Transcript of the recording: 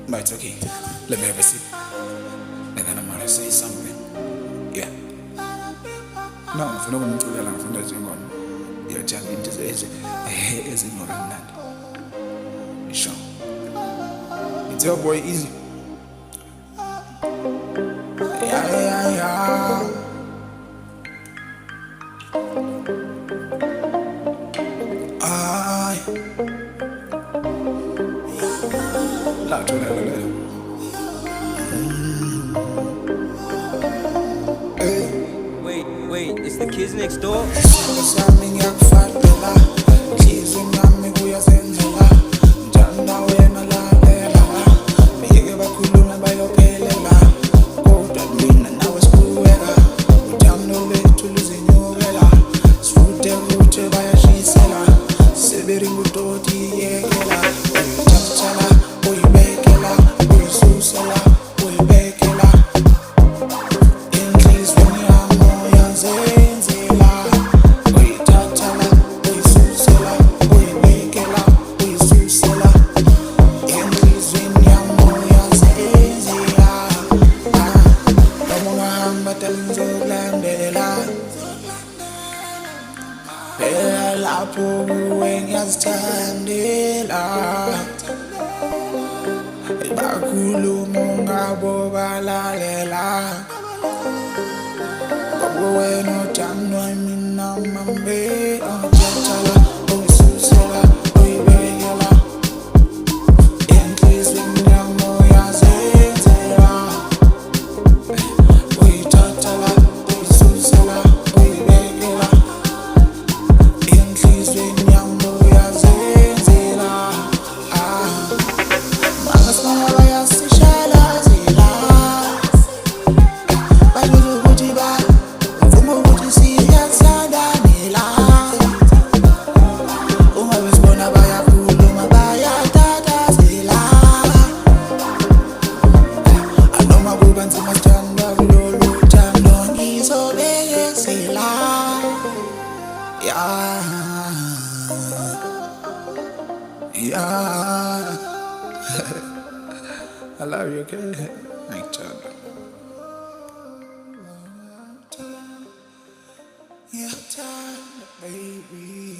But it's okay. Let me have a sip. And then I'm gonna say something. Yeah. No, ngifuna ukumculela ngifuna izingoma. Iyajanga into ezingoma mnandi. Sure. It's your boy Easy. Yeah, yeah, yeah. Ay. La tuna la la. Wait, it's the kids next door? Sami ngiyakufadela. Inhliziyo yami kuyazenzela. Ngithanda wena lalela. Beke bakhulume bayophelela. Kodwa mina nawe siqhubeka. Uthando lwethu luzinyukela. Sifuthe bayashisela. Seberinga udoti yekela. Uyithathala, uyibekela, uyisusela, uyibekela. Inhliziyo yami uyazenzela. Uyithathala, uyisusela, uyibekela, uyisusela. Inhliziyo yami uyazenzela. Noma ungahamba tell ngizokulandela. Phela lapho kuwe ngiyazithandela. Bakhuluma ungabo balalela. Ngoba wena uthandwa mina mambe. Ungithathala, ungisusela, uyibekela. Inhliziyo yami uyazenzela. Uyithathala, uyisusela, uyibekela. Inhliziyo yami uyazenzela. Bangasimama bayasishalazela. Babuza ukuthi bavuma ukuthi siyathandana. Uma besibona bayakhuluma bayatatazela. Anoma kuba nzima sithanda kulolu thando ngizobekezela. Yeah, yeah. I love you, okay? Ngiyakutshela. Ngiyakutshela, baby.